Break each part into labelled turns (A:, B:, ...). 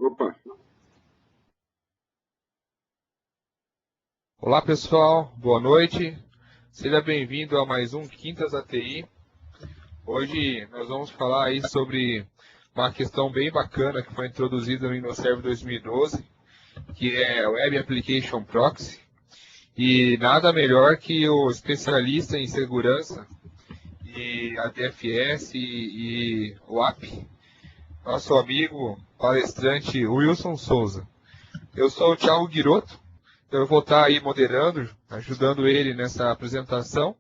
A: Opa,
B: Olá pessoal, boa noite. Seja bem-vindo a mais um Quintas ATI. Hoje nós vamos falar aí sobre uma questão bem bacana que foi introduzida no InnoServe 2012, que é o Web Application Proxy. E nada melhor que o especialista em segurança e ADFS e WAP, nosso amigo palestrante Wilson Souza. Eu sou o Thiago Guirotto. Eu vou estar aí moderando, ajudando ele nessa apresentação.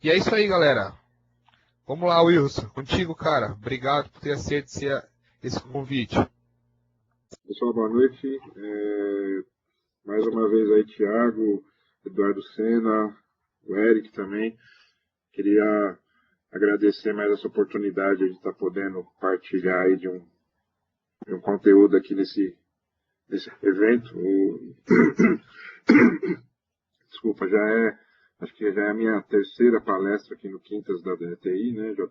B: E é isso aí, galera. Vamos lá, Wilson. Contigo, cara. Obrigado por ter aceito esse convite.
A: pessoal, boa noite. Mais uma vez aí, Thiago, Eduardo Sena, o Eric também. Queria agradecer mais essa oportunidade de estar podendo partilhar aí de um conteúdo aqui nesse evento. Desculpa, acho que já é a minha terceira palestra aqui no Quintas da DTI, né? Já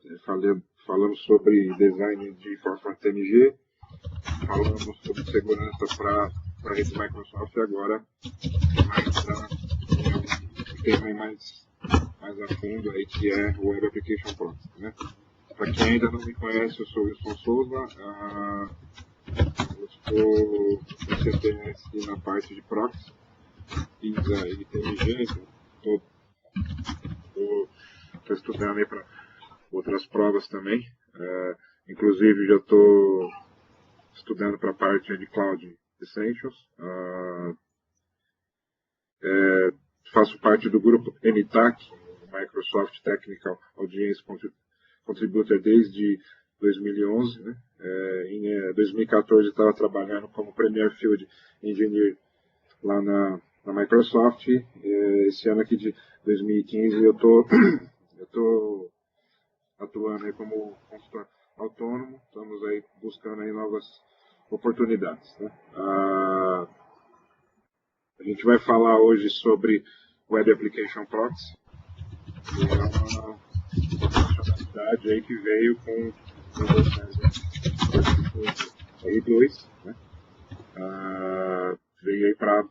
A: falamos sobre design de Forefront TNG, falamos sobre segurança para a rede Microsoft e agora um tema mais a fundo aí, que é o Web Application Proxy, né? Para quem ainda não me conhece, eu sou o Wilson Souza, eu estou no CTS na parte de Proxy, fiz a ITMG, estou estudando aí para outras provas também, inclusive já estou estudando para a parte de Cloud Essentials, faço parte do grupo NTAC, Microsoft Technical Audience Contributor desde 2011. Né? Em 2014 estava trabalhando como Premier Field Engineer lá na Microsoft. Esse ano aqui de 2015 eu estou atuando aí como consultor autônomo. Estamos aí buscando aí novas oportunidades. Né? A gente vai falar hoje sobre Web Application Proxy, que é uma funcionalidade aí que veio com o R2, né? Veio aí para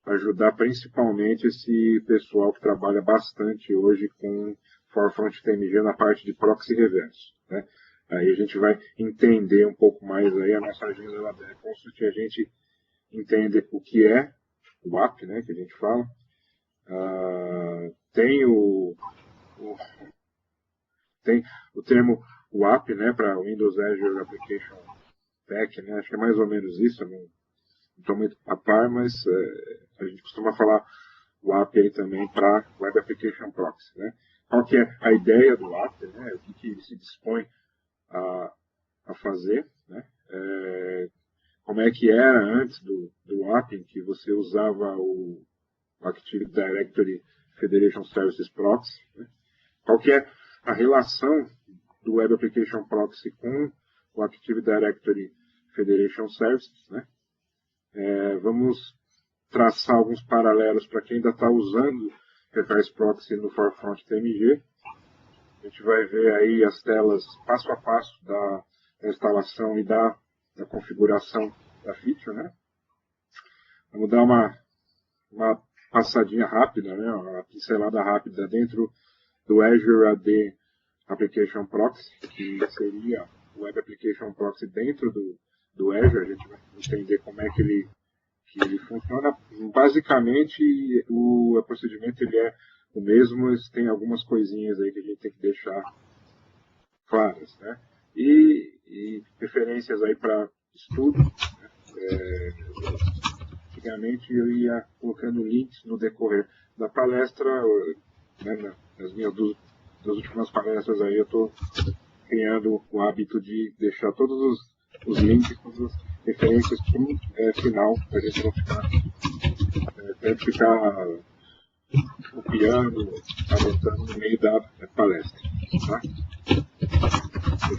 A: ajudar principalmente esse pessoal que trabalha bastante hoje com Forefront TMG na parte de proxy reverso, né? Aí a gente vai entender um pouco mais aí a nossa agenda ela é consiste a gente entender o que é o WAP, né, que a gente fala. Tem o termo WAP, né, para Windows Azure Application Pack, né, acho que é mais ou menos isso, eu não estou muito a par, mas a gente costuma falar WAP aí também para Web Application Proxy, né. Qual que é a ideia do WAP, né, o que ele se dispõe a fazer, né, como é que era antes do WAP, em que você usava o Active Directory Federation Services Proxy, né? Qual que é a relação do Web Application Proxy com o Active Directory Federation Services, né? Vamos traçar alguns paralelos para quem ainda está usando Reverse Proxy no Forefront TMG. A gente vai ver aí as telas passo a passo da instalação e da configuração da feature, né? Vamos dar uma passadinha rápida, né? Uma pincelada rápida dentro do Azure AD Application Proxy, que seria o Web Application Proxy dentro do Azure. A gente vai entender como é que ele funciona. Basicamente, o procedimento ele é o mesmo, mas tem algumas coisinhas aí que a gente tem que deixar claras, né? E referências aí para estudo, né? Antigamente eu ia colocando links no decorrer da palestra, né, nas minhas duas últimas palestras aí eu estou criando o hábito de deixar todos os links, todas as referências para o final, para a gente não ficar copiando, anotando no meio da palestra. Tá? Eu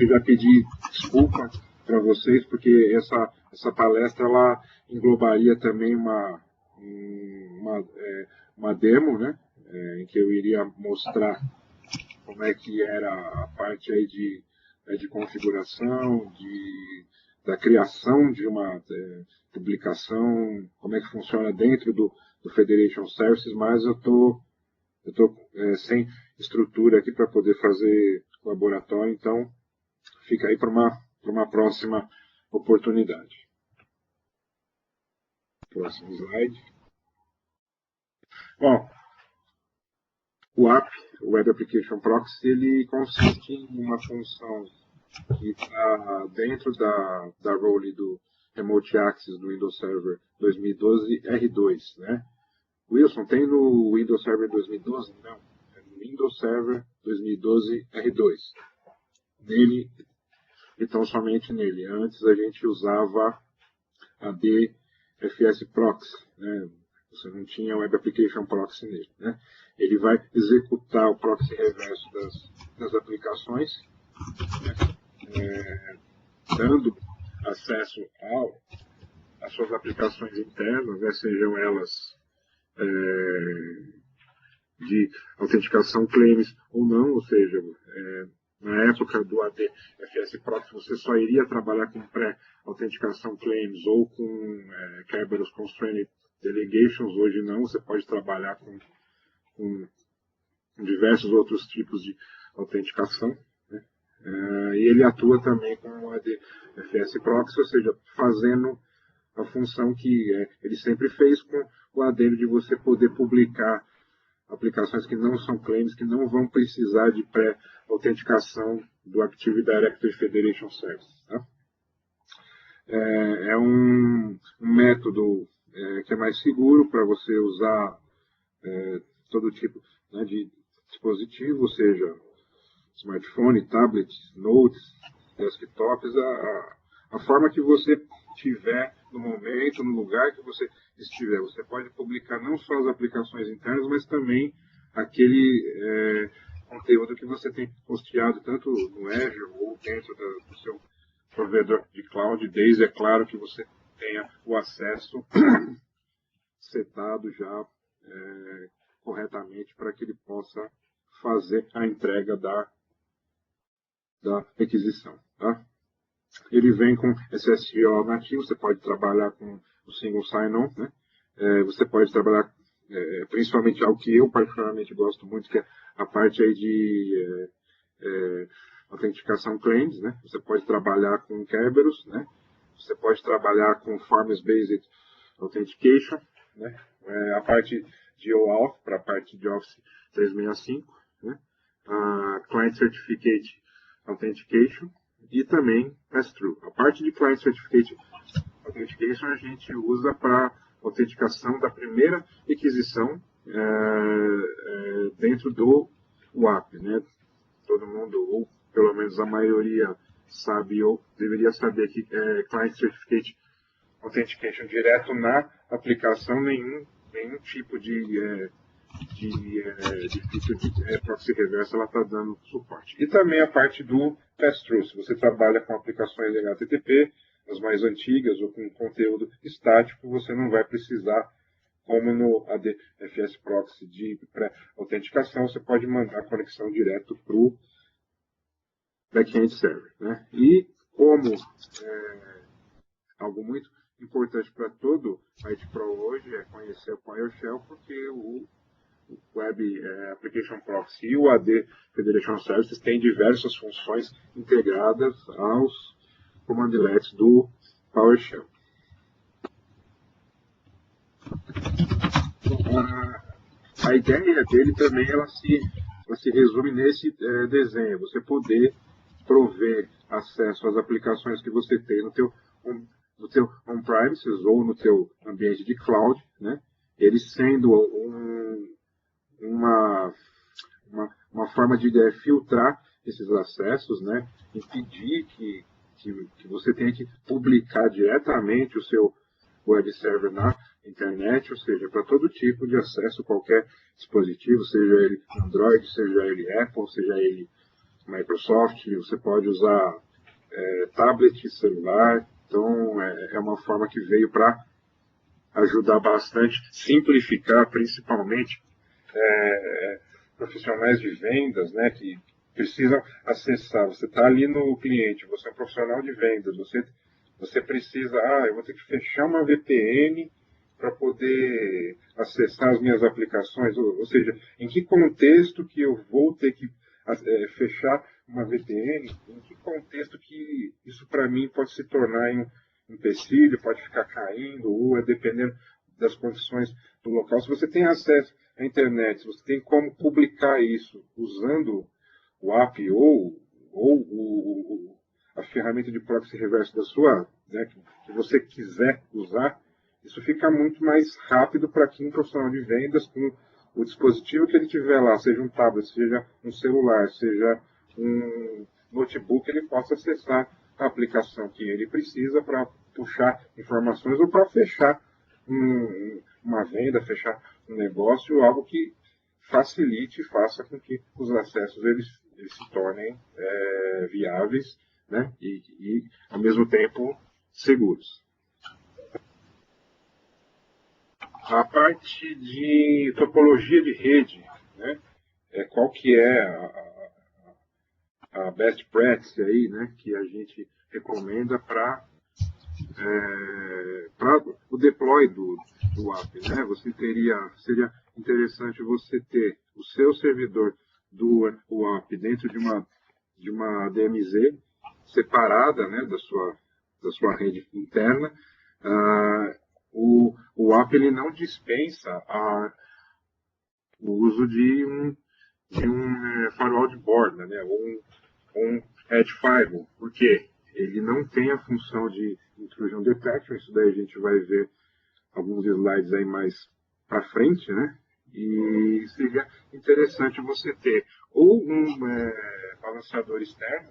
A: já pedir desculpa para vocês, porque essa palestra ela englobaria também uma demo, né, em que eu iria mostrar como é que era a parte aí de configuração, de da criação de uma publicação, como é que funciona dentro do Federation Services, mas eu tô sem estrutura aqui para poder fazer laboratório, então fica aí para uma próxima oportunidade. Próximo slide. Bom, o app, o Web Application Proxy, ele consiste em uma função que está dentro da role do Remote Access do Windows Server 2012 R2, né? Wilson, tem no Windows Server 2012? Não, é no Windows Server 2012 R2. Nele, então somente nele. Antes a gente usava a DFS Proxy, né? Você não tinha Web Application Proxy nele, né? Ele vai executar o proxy reverso das aplicações, né? Dando acesso às suas aplicações internas, né? Sejam elas de autenticação claims ou não, ou seja, na época do ADFS Proxy você só iria trabalhar com pré-autenticação claims ou com Kerberos Constrained Delegations. Hoje não, você pode trabalhar com diversos outros tipos de autenticação, né? E ele atua também com o ADFS Proxy, ou seja, fazendo a função que ele sempre fez, com o adendo de você poder publicar aplicações que não são claims, que não vão precisar de pré-autenticação do Active Directory Federation Service. Tá? É um método que é mais seguro para você usar todo tipo, né, de dispositivo, ou seja, smartphone, tablets, notes, desktops, a forma que você tiver no momento, no lugar que você estiver. Você pode publicar não só as aplicações internas, mas também aquele conteúdo que você tem hosteado tanto no Azure ou dentro do seu provedor de cloud, desde, é claro, que você tenha o acesso setado já corretamente para que ele possa fazer a entrega da requisição. Tá? Ele vem com SSO nativo, você pode trabalhar com o single sign-on, né? Você pode trabalhar principalmente algo que eu particularmente gosto muito, que é a parte aí de autenticação claims, né? Você pode trabalhar com Kerberos, né? Você pode trabalhar com Forms-Based Authentication, né? A parte de OAuth para a parte de Office 365, né? A Client Certificate Authentication e também Pass-Through. A parte de Client Certificate Authentication a gente usa para autenticação da primeira requisição dentro do WAP, né? Todo mundo, ou pelo menos a maioria, sabe ou deveria saber que Client Certificate Authentication direto na aplicação, nenhum tipo de feature de proxy reversa ela está dando suporte. E também a parte do pass-through. Se você trabalha com aplicações HTTP, as mais antigas, ou com conteúdo estático, você não vai precisar, como no ADFS Proxy de pré-autenticação, você pode mandar a conexão direto para o back-end server. Né? E como algo muito importante para todo IT Pro hoje é conhecer o PowerShell, porque o Web Application Proxy e o AD Federation Services têm diversas funções integradas aos comandlets do PowerShell. A ideia dele também ela se resume nesse desenho, você poder prover acesso às aplicações que você tem no teu on-premises ou no teu ambiente de cloud, né? Ele sendo uma forma de filtrar esses acessos, né? Impedir que você tenha que publicar diretamente o seu web server na internet, ou seja, para todo tipo de acesso, qualquer dispositivo, seja ele Android, seja ele Apple, seja ele Microsoft, você pode usar tablet, celular. Então, é uma forma que veio para ajudar bastante, simplificar, principalmente, profissionais de vendas, né, que precisam acessar. Você está ali no cliente, você é um profissional de vendas, você você precisa, eu vou ter que fechar uma VPN para poder acessar as minhas aplicações, ou seja, em que contexto que eu vou ter que fechar uma VPN, em que contexto que isso para mim pode se tornar um empecilho, pode ficar caindo, ou dependendo das condições do local. Se você tem acesso à internet, se você tem como publicar isso usando o app ou a ferramenta de proxy reverso da sua, né, que você quiser usar, isso fica muito mais rápido para quem é um profissional de vendas com o dispositivo que ele tiver lá, seja um tablet, seja um celular, seja um notebook, ele possa acessar a aplicação que ele precisa para puxar informações ou para fechar uma venda, fechar um negócio, algo que facilite e faça com que os acessos eles se tornem viáveis, né, e, ao mesmo tempo, seguros. A parte de topologia de rede, né, qual que é a best practice aí, né, que a gente recomenda para o deploy do app, né? Seria interessante você ter o seu servidor do app dentro de uma DMZ separada, né, da sua rede interna. O app ele não dispensa o uso de um firewall de borda, né, ou um edge firewall. Por quê? Ele não tem a função de intrusion detection, isso daí a gente vai ver alguns slides aí mais para frente, né? E seria interessante você ter ou um balanceador externo,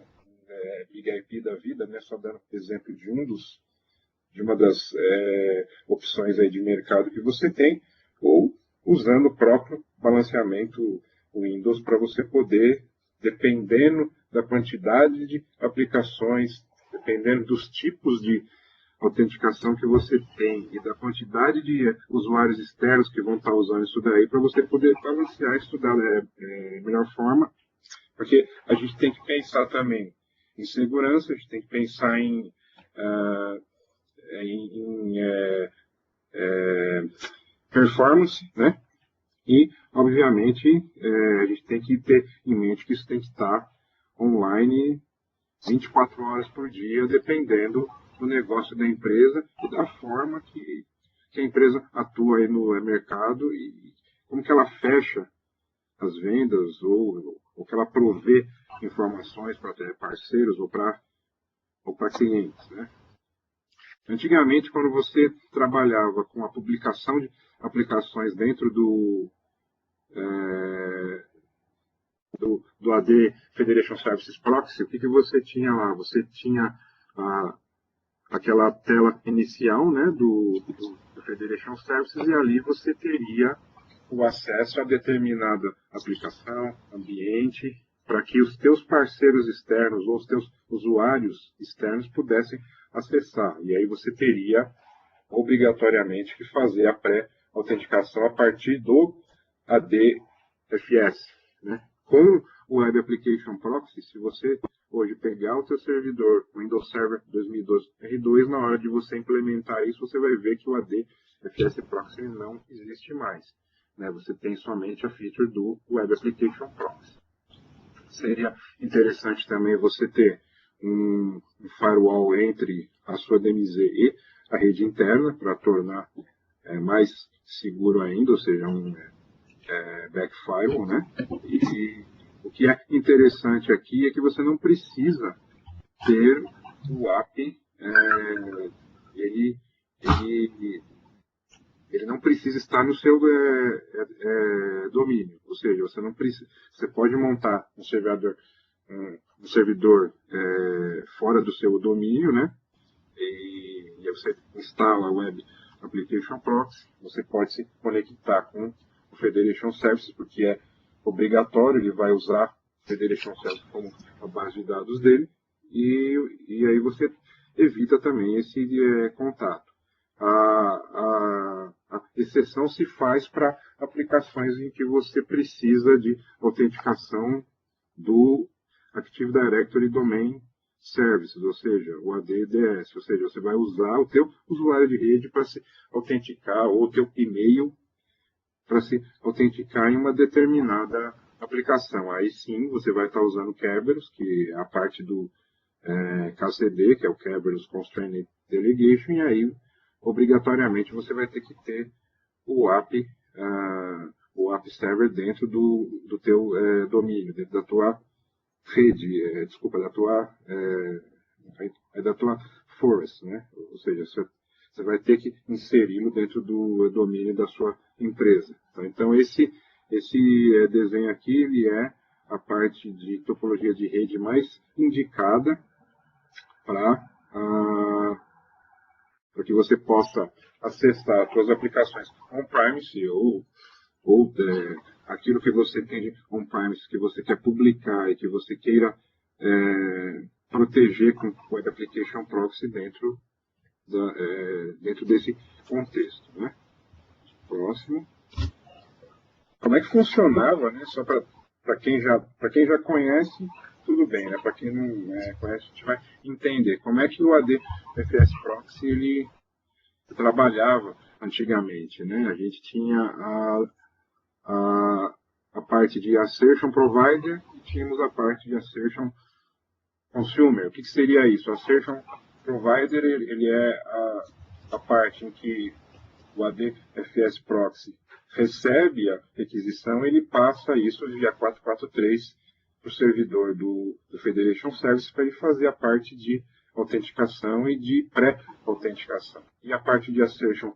A: Big IP da vida, né? Só dando exemplo de uma das opções aí de mercado que você tem, ou usando o próprio balanceamento Windows para você poder, dependendo da quantidade de aplicações, dependendo dos tipos de autenticação que você tem e da quantidade de usuários externos que vão estar usando isso daí, para você poder balancear isso da melhor forma, porque a gente tem que pensar também em segurança, a gente tem que pensar em performance, né? E, obviamente, a gente tem que ter em mente que isso tem que estar online 24 horas por dia, dependendo do negócio da empresa e da forma que a empresa atua aí no mercado e como que ela fecha as vendas ou que ela provê informações para parceiros ou para clientes, né? Antigamente, quando você trabalhava com a publicação de aplicações dentro do AD Federation Services Proxy, o que você tinha lá? Você tinha aquela tela inicial, né, do Federation Services, e ali você teria o acesso a determinada aplicação, ambiente, para que os teus parceiros externos ou os teus usuários externos pudessem acessar. E aí você teria obrigatoriamente que fazer a pré-autenticação a partir do ADFS, né? Com o Web Application Proxy, se você hoje pegar o seu servidor Windows Server 2012 R2, na hora de você implementar isso, você vai ver que o ADFS Proxy não existe mais, né? Você tem somente a feature do Web Application Proxy. Seria interessante também você ter um firewall entre a sua DMZ e a rede interna para tornar mais seguro ainda, ou seja, um back firewall, né? E o que é interessante aqui é que você não precisa ter o app, ele não precisa estar no seu domínio, ou seja, você não precisa, você pode montar um servidor fora do seu domínio, né? E aí você instala a Web Application Proxy, você pode se conectar com o Federation Services, porque é obrigatório, ele vai usar o Federation Services como a base de dados dele, e aí você evita também esse contato. A exceção se faz para aplicações em que você precisa de autenticação do Active Directory Domain Services, ou seja, o ADDS, ou seja, você vai usar o teu usuário de rede para se autenticar, ou o teu e-mail para se autenticar em uma determinada aplicação. Aí sim, você vai estar usando o Kerberos, que é a parte do KCD, que é o Kerberos Constrained Delegation, e aí, obrigatoriamente, você vai ter que ter o app server dentro do teu domínio, dentro da tua rede, da tua forest, né? Ou seja, você vai ter que inseri-lo dentro do domínio da sua empresa. Tá? Então, esse desenho aqui, ele é a parte de topologia de rede mais indicada para que você possa acessar as suas aplicações on-premise ou aquilo que você tem de on-premise que você quer publicar e que você queira proteger com o Web Application Proxy dentro desse contexto. Né? Próximo. Como é que funcionava, né? Só para quem já conhece, tudo bem, né? Para quem não conhece, a gente vai entender como é que o ADFS Proxy ele trabalhava antigamente, né? A gente tinha a parte de Assertion Provider e tínhamos a parte de Assertion Consumer. O que seria isso? O Assertion Provider ele é a parte em que o ADFS Proxy recebe a requisição, ele passa isso via 443 para o servidor do Federation Service para ele fazer a parte de autenticação e de pré-autenticação. E a parte de Assertion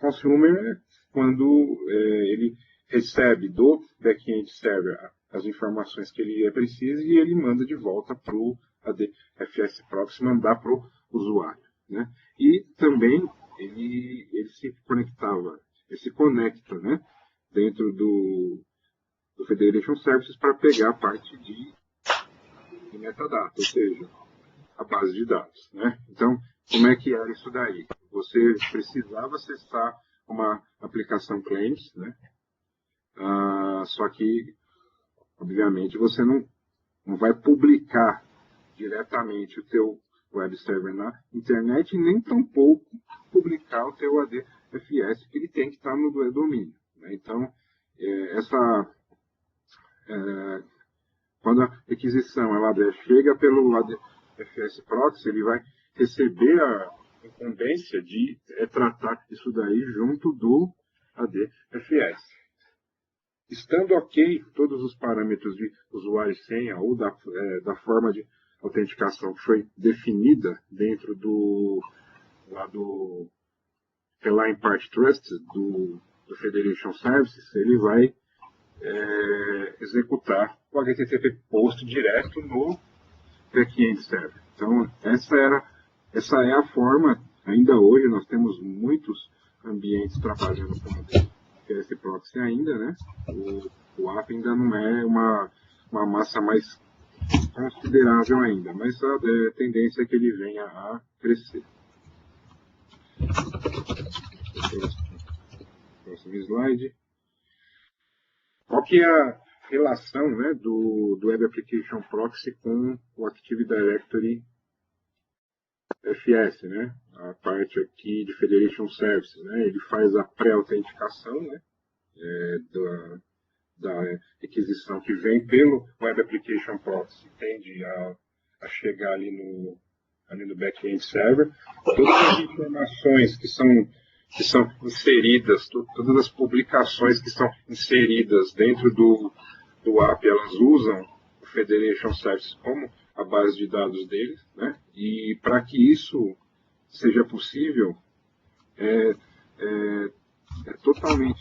A: Consumer é quando ele recebe do back-end server as informações que ele precisa e ele manda de volta para o ADFS Proxy mandar para o usuário. Né? E também ele se conectava, ele se conecta, né, dentro do Federation Services para pegar a parte de metadata, ou seja, a base de dados. Né? Então, como é que era isso daí? Você precisava acessar uma aplicação Claims, né? Só que, obviamente, você não vai publicar diretamente o teu web server na internet e nem tampouco publicar o teu ADFS, que ele tem que estar no domínio. Né? Então, quando a requisição chega pelo ADFS Proxy, ele vai receber a incumbência de tratar isso daí junto do ADFS. Estando ok todos os parâmetros de usuário e senha ou da forma de autenticação que foi definida dentro do Line Part Trusted do Federation Services, ele vai executar o HTTP POST direto no back-end server. Então, essa é a forma, ainda hoje nós temos muitos ambientes trabalhando com ADFS Proxy ainda, né? O app ainda não é uma massa mais considerável ainda, mas a tendência é que ele venha a crescer. Próximo slide. Qual que é a relação, né, do Web Application Proxy com o Active Directory FS, né? A parte aqui de Federation Services, né? Ele faz a pré-autenticação, né, da requisição que vem pelo Web Application Proxy, tende a chegar ali no back-end server. Todas as informações que são inseridas, todas as publicações que são inseridas dentro do app, elas usam o Federation Service como a base de dados deles, né? E para que isso seja possível, é totalmente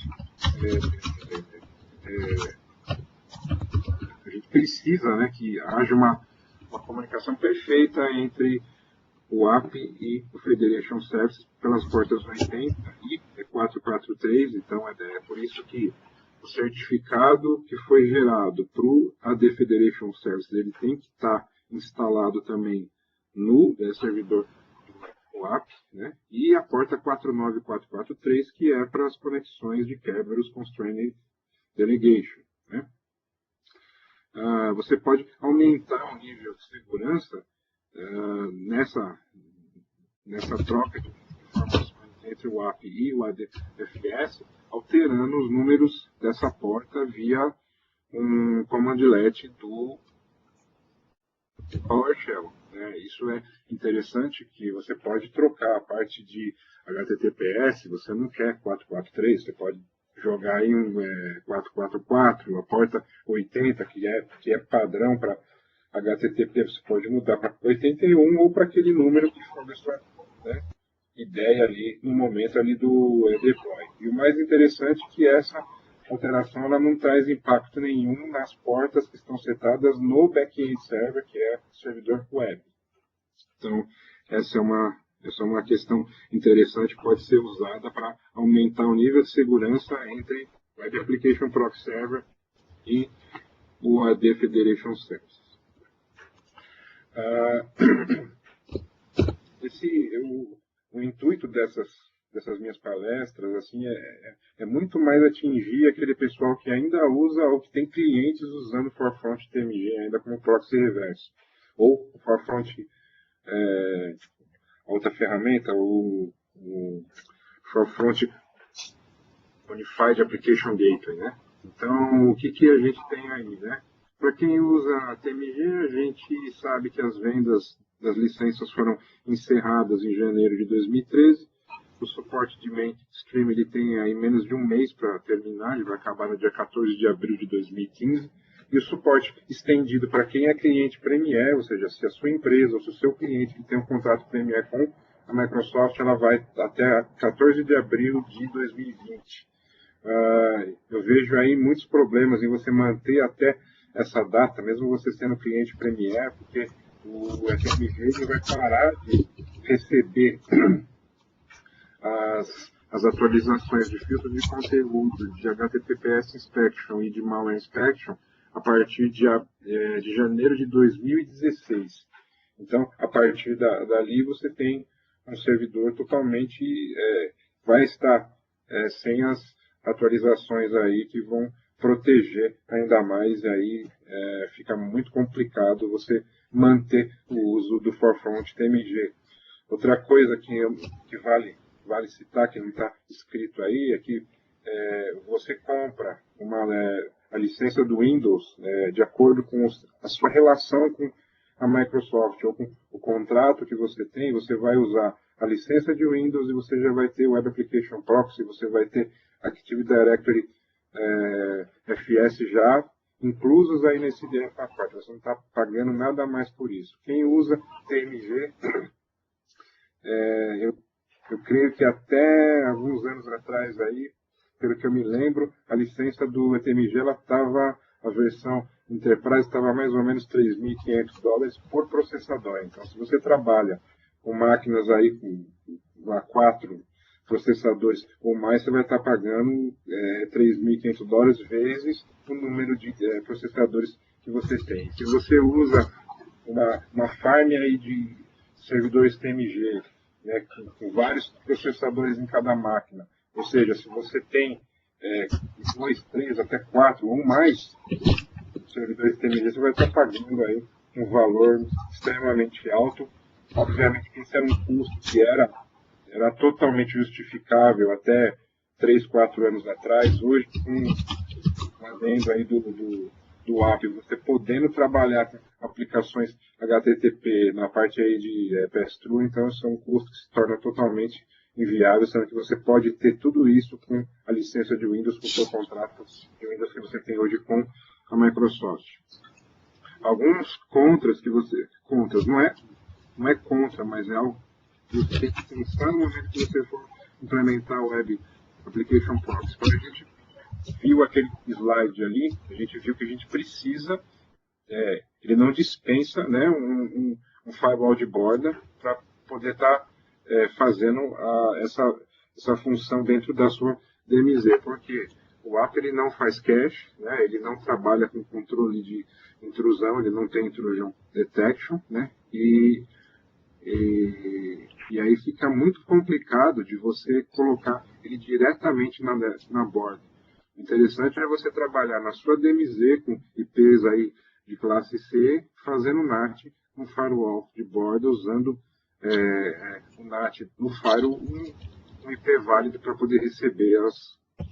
A: a gente precisa, né, que haja uma comunicação perfeita entre o app e o Federation Service pelas portas 80 e 443, então é por isso que o certificado que foi gerado para o AD Federation Service ele tem que estar instalado também no servidor do app, né? E a porta 49443 que é para as conexões de Kerberos Constrained Delegation. Né? Você pode aumentar o nível de segurança nessa troca de informações entre o API e o ADFS, alterando os números dessa porta via um commandlet do PowerShell. Né? Isso é interessante, que você pode trocar a parte de HTTPS, você não quer 443, você pode jogar em um 444, a porta 80, que é padrão para HTTP, você pode mudar para 81 ou para aquele número que for da sua, né, ideia ali no momento ali do deploy. E o mais interessante é que essa alteração ela não traz impacto nenhum nas portas que estão setadas no back-end server, que é o servidor web. Então, essa é uma questão interessante, pode ser usada para aumentar o nível de segurança entre o Web Application Proxy Server e o AD Federation Service. O intuito dessas minhas palestras assim, é muito mais atingir aquele pessoal que ainda usa ou que tem clientes usando o Forefront TMG ainda como proxy reverso. Ou o Forefront, outra ferramenta, o Forefront Unified Application Gateway. Né? Então, o que a gente tem aí? Né? Para quem usa TMG, a gente sabe que as vendas das licenças foram encerradas em janeiro de 2013. O suporte de mainstream ele tem aí menos de um mês para terminar, ele vai acabar no dia 14 de abril de 2015. E o suporte estendido para quem é cliente Premier, ou seja, se a sua empresa ou se o seu cliente que tem um contrato Premier com a Microsoft, ela vai até 14 de abril de 2020. Eu vejo aí muitos problemas em você manter até essa data, mesmo você sendo cliente Premier, porque o FMG vai parar de receber as atualizações de filtro de conteúdo, de HTTPS Inspection e de Malware Inspection a partir de janeiro de 2016. Então, a partir dali, você tem um servidor totalmente, vai estar sem as atualizações aí que vão proteger ainda mais, aí fica muito complicado você manter o uso do Forefront TMG. Outra coisa que vale citar, que não está escrito aí, é que você compra a licença do Windows de acordo com a sua relação com a Microsoft ou com o contrato que você tem, você vai usar a licença de Windows e você já vai ter Web Application Proxy, você vai ter Active Directory FS já inclusos aí nesse pacote. Você não está pagando nada mais por isso. Quem usa TMG, eu creio que até alguns anos atrás aí, pelo que eu me lembro, a licença do TMG, a versão Enterprise estava mais ou menos $3.500 por processador. Então, se você trabalha com máquinas aí com 4 processadores ou mais, você vai estar pagando $3.500 vezes o número de processadores que você tem. Se você usa uma farm aí de servidores TMG, né, com vários processadores em cada máquina, ou seja, se você tem 2, 3, até 4 ou mais servidores TMG, você vai estar pagando aí um valor extremamente alto. Obviamente que isso era um custo que era totalmente justificável até 3, 4 anos atrás. Hoje, com o adendo aí do app, você podendo trabalhar com aplicações HTTP na parte aí de pass-through, então são custos que se tornam totalmente inviáveis, sendo que você pode ter tudo isso com a licença de Windows, com o seu contrato de Windows que você tem hoje com a Microsoft. Alguns contras que você... Contras, não é contra, mas é algo que você tem que pensar no momento que você for implementar o Web Application Proxy. Quando a gente viu aquele slide ali, a gente viu que a gente precisa, ele não dispensa, né, um firewall de borda para poder estar fazendo essa função dentro da sua DMZ, porque o app ele não faz cache, né, ele não trabalha com controle de intrusão, ele não tem intrusion detection, né, e aí fica muito complicado de você colocar ele diretamente na borda. O interessante é você trabalhar na sua DMZ com IPs aí de classe C, fazendo NAT um firewall de borda usando o NAT no firewall, um IP válido para poder receber as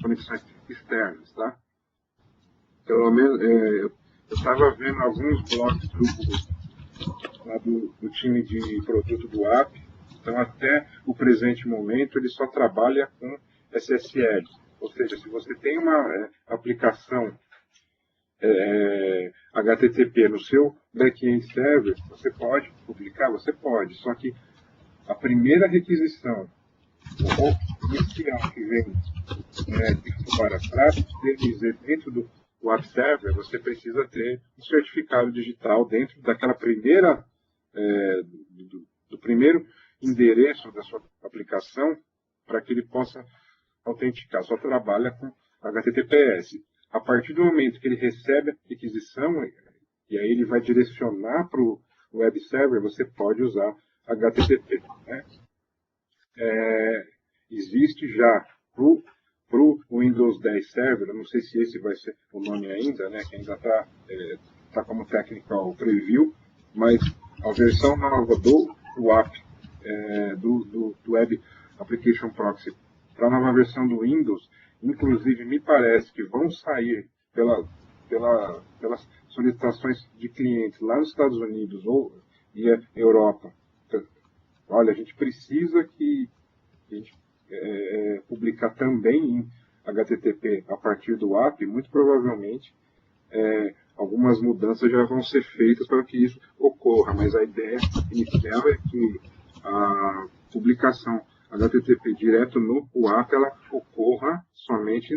A: conexões externas, tá? Pelo menos, eu estava vendo alguns blogs lá do time de produto do app, então até o presente momento ele só trabalha com SSL, ou seja, se você tem uma aplicação HTTP no seu back-end server, você pode publicar, você pode, só que a primeira requisição inicial que vem para dizer dentro do app server, você precisa ter um certificado digital dentro daquela primeira do primeiro endereço da sua aplicação para que ele possa autenticar. Só trabalha com HTTPS. A partir do momento que ele recebe a requisição, e aí ele vai direcionar para o web server, você pode usar HTTP. Né? Existe já para o Windows 10 Server, eu não sei se esse vai ser o nome ainda, né, que ainda está como Technical Preview, mas a versão nova do app, do Web Application Proxy, para a nova versão do Windows, inclusive me parece que vão sair pelas solicitações de clientes lá nos Estados Unidos e a Europa. Olha, a gente precisa que a gente publicar também em HTTP a partir do app, muito provavelmente algumas mudanças já vão ser feitas para que isso ocorra, mas a ideia inicial é que a publicação HTTP direto no app ela ocorra somente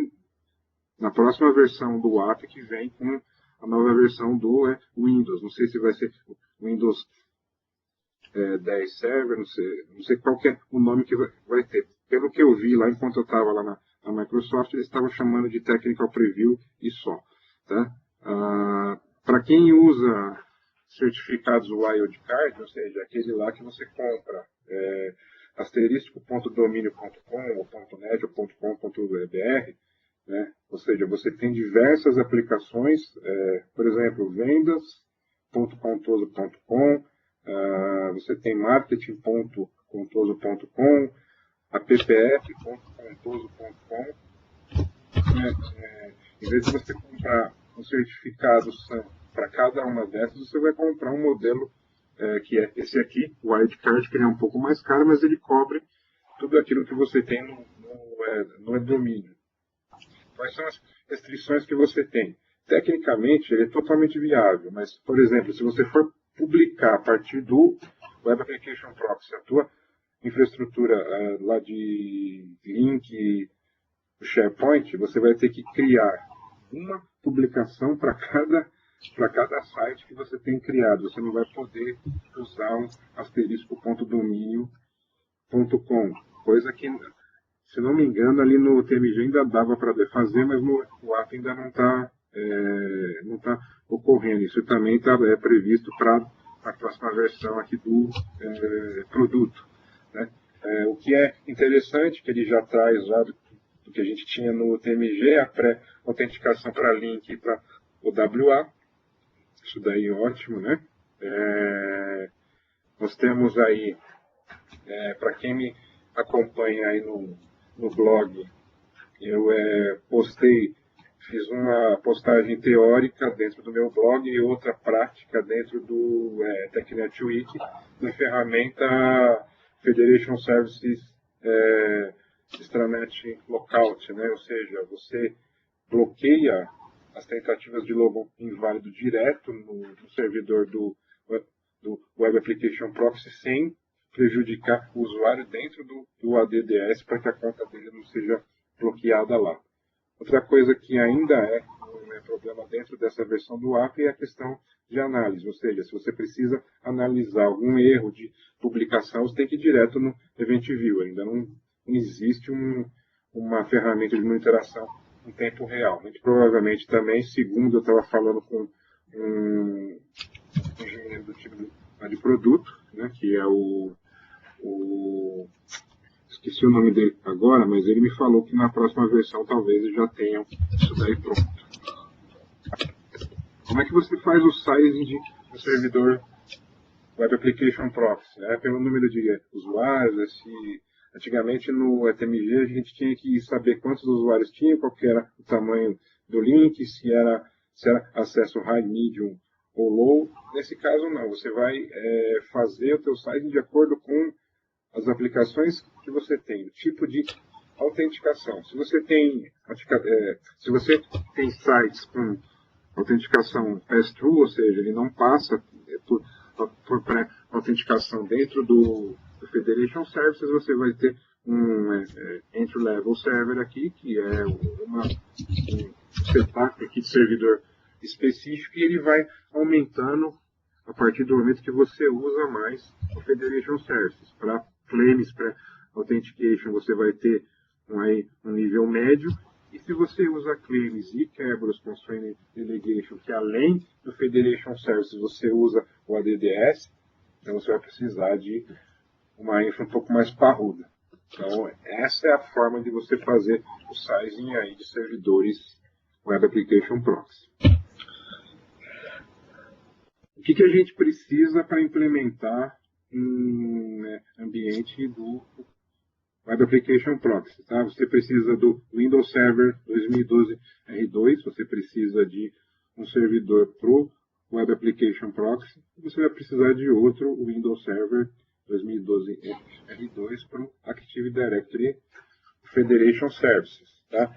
A: na próxima versão do app que vem com a nova versão do Windows. Não sei se vai ser Windows 10 Server, não sei qual que é o nome que vai ter. Pelo que eu vi lá, enquanto eu estava lá na Microsoft, eles estavam chamando de Technical Preview e só. Tá? Para quem usa certificados wildcard, ou seja, aquele lá que você compra asterisco.domínio.com ou .net ou .com.br, né? Ou seja, você tem diversas aplicações, por exemplo, vendas.contoso.com, você tem marketing.contoso.com, app.contoso.com. Em vez de você comprar um certificado para cada uma dessas, você vai comprar um modelo que é esse aqui, o Wildcard, que ele é um pouco mais caro, mas ele cobre tudo aquilo que você tem no domínio. Quais são as restrições que você tem? Tecnicamente, ele é totalmente viável, mas, por exemplo, se você for publicar a partir do Web Application Proxy, a tua infraestrutura lá de link, SharePoint, você vai ter que criar uma publicação para cada site que você tem criado. Você não vai poder usar um asterisco.domínio.com, coisa que, se não me engano, ali no TMG ainda dava para fazer, mas no app ainda não está ocorrendo. Isso também está previsto para a próxima versão aqui do produto. Né? O que é interessante, que ele já traz lá do que a gente tinha no TMG, a pré-autenticação para link e para OWA. Isso daí é ótimo, né? Nós temos aí, para quem me acompanha aí no blog, eu fiz uma postagem teórica dentro do meu blog e outra prática dentro do TechNet Wiki, na ferramenta Federation Services Extranet Lockout, né? Ou seja, você bloqueia as tentativas de login inválido direto no servidor do Web Application Proxy sem prejudicar o usuário dentro do ADDS para que a conta dele não seja bloqueada lá. Outra coisa que ainda é problema dentro dessa versão do app é a questão de análise, ou seja, se você precisa analisar algum erro de publicação, você tem que ir direto no Event Viewer. Ainda não existe uma ferramenta de monitoração em tempo real. Muito provavelmente também, segundo eu estava falando com um engenheiro do time de produto, né, que é esqueci o nome dele agora, mas ele me falou que na próxima versão talvez eles já tenham isso daí pronto. Como é que você faz o sizing de um servidor Web Application Proxy, né? Pelo número de usuários. Antigamente no ETMG a gente tinha que saber quantos usuários tinha, qual que era o tamanho do link, se era acesso high, medium ou low. Nesse caso não, você vai fazer o teu site de acordo com as aplicações que você tem, o tipo de autenticação. Se você tem sites com autenticação pass-through, ou seja, ele não passa por pré-autenticação dentro do Federation Services, você vai ter um entry-level server aqui, que é um setup aqui de servidor específico, e ele vai aumentando a partir do momento que você usa mais o Federation Services. Para claims, para authentication, você vai ter um nível médio, e se você usa claims e Kerberos Constrained Delegation, que além do Federation Services você usa o ADDS, então você vai precisar de uma infra um pouco mais parruda. Então, essa é a forma de você fazer o sizing aí de servidores Web Application Proxy. O que a gente precisa para implementar um ambiente do Web Application Proxy? Tá? Você precisa do Windows Server 2012 R2, você precisa de um servidor para o Web Application Proxy, e você vai precisar de outro Windows Server 2012 R2 para o Active Directory Federation Services. Tá?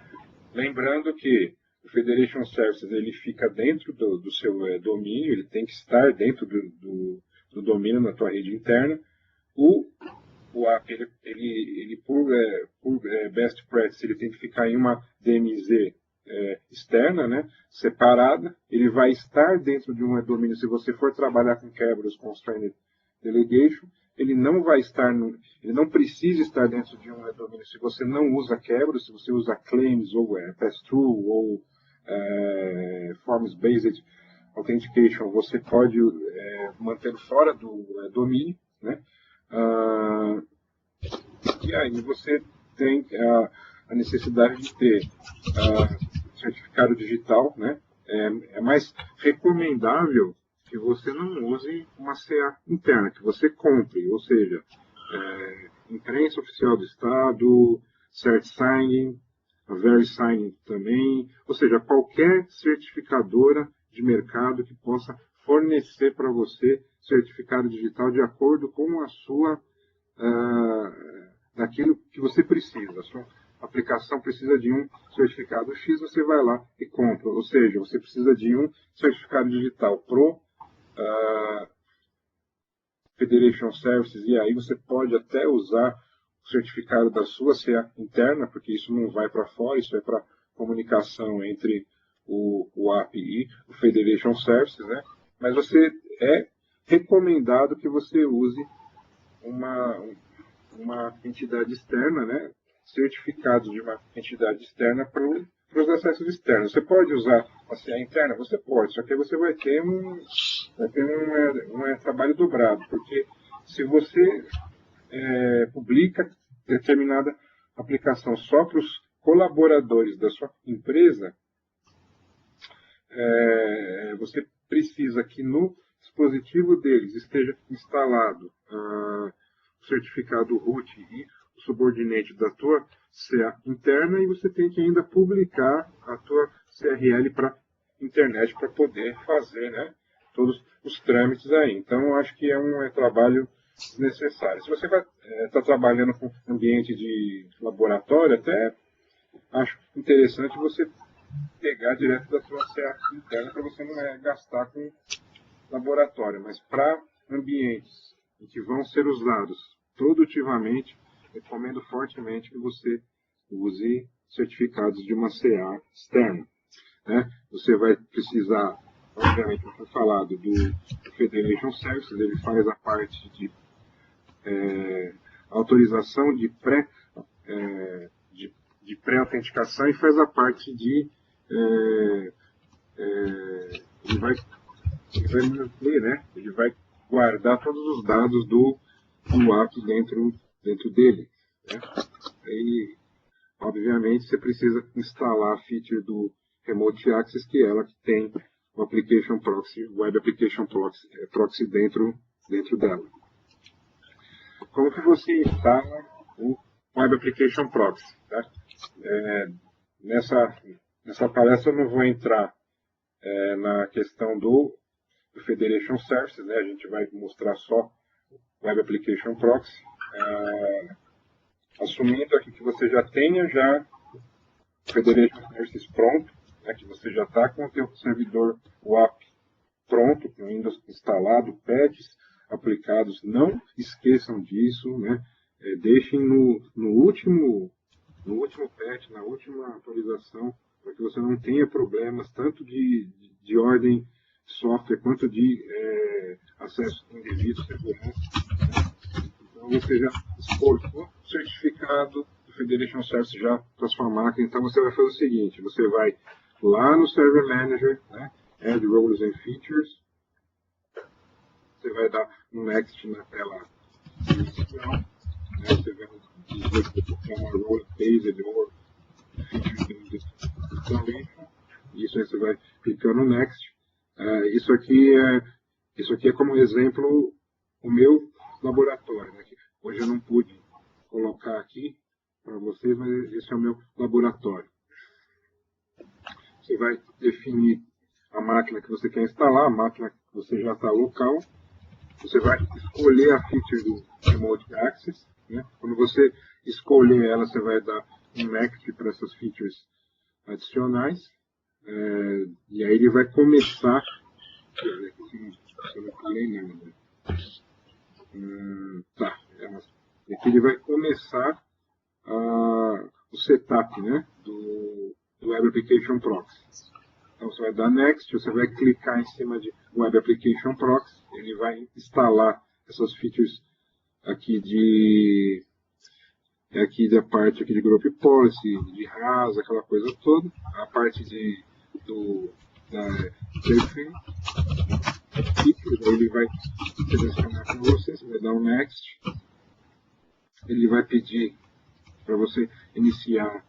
A: Lembrando que o Federation Services ele fica dentro do seu domínio, ele tem que estar dentro do domínio na tua rede interna. O app, ele por best practice, ele tem que ficar em uma DMZ externa, né, separada. Ele vai estar dentro de um domínio, se você for trabalhar com Kerberos Constrained Delegation, ele não vai estar, ele não precisa estar dentro de um domínio se você não usa Kerberos, se você usa Claims ou Pass-Through ou Forms-Based Authentication, você pode manter fora do domínio, né? E aí você tem a necessidade de ter certificado digital, né? É mais recomendável que você não use uma CA interna, que você compre, ou seja, imprensa oficial do Estado, CertSign, a VeriSign também, ou seja, qualquer certificadora de mercado que possa fornecer para você certificado digital de acordo com a sua daquilo que você precisa. A sua aplicação precisa de um certificado X, você vai lá e compra. Ou seja, você precisa de um certificado digital Pro Federation Services, e aí você pode até usar o certificado da sua CA interna, porque isso não vai para fora, isso é para comunicação entre o app e o Federation Services, né? Mas é recomendado que você use uma entidade externa, né? Certificado de uma entidade externa para os acessos externos. Você pode usar a CA interna? Você pode, só que você vai ter um trabalho dobrado, porque se você publica determinada aplicação só para os colaboradores da sua empresa, você precisa que no dispositivo deles esteja instalado o certificado root e o subordinate da tua CA interna, e você tem que ainda publicar a tua CRL para internet para poder fazer, né, todos os trâmites aí. Então, eu acho que é um trabalho desnecessário. Se você vai estar trabalhando com ambiente de laboratório, até acho interessante você pegar direto da sua CA interna para você não gastar com laboratório, mas para ambientes em que vão ser usados produtivamente, recomendo fortemente que você use certificados de uma CA externa, né? Você vai precisar, obviamente, como foi falado, do Federation Services, ele faz a parte de autorização de pré-autenticação e faz a parte de ele vai manter, né? Ele vai guardar todos os dados do app dentro dele, né? E, obviamente, você precisa instalar a feature do Remote Access, que é ela que tem o Application Proxy, Web Application Proxy dentro dentro dela. Como que você instala o Web Application Proxy? Tá? Nessa palestra eu não vou entrar na questão do Federation Services, né? A gente vai mostrar só Web Application Proxy, assumindo aqui que você já tenha o Federation Services pronto, né? Que você já está com o seu servidor WAP pronto, com o Windows instalado, patches aplicados. Não esqueçam disso, né? Deixem no último patch, na última atualização, para que você não tenha problemas tanto de ordem software quanto de acesso indevido, segurança. Então você já exportou o certificado do Federation Service já para sua máquina. Então você vai fazer o seguinte: você vai lá no Server Manager, né, Add Roles and Features, você vai dar um Next na tela inicial, né, você vai dizer uma Role Based or Features Installation. Isso aí você vai clicar no Next. Isso aqui é como exemplo o meu laboratório, né? Hoje eu não pude colocar aqui para vocês, mas esse é o meu laboratório. Você vai definir a máquina que você quer instalar, a máquina que você já está local. Você vai escolher a feature do Remote Access, né? Quando você escolher ela, você vai dar um Next para essas features adicionais. E aí ele vai começar. Eu não falei nada. Aqui ele vai começar o setup, né, do Web Application Proxy. Então você vai dar Next, você vai clicar em cima de Web Application Proxy, ele vai instalar essas features aqui da parte aqui de Group Policy, de RAS, aquela coisa toda, a parte da Perfil. Ele vai selecionar para você vai dar um Next, ele vai pedir para você iniciar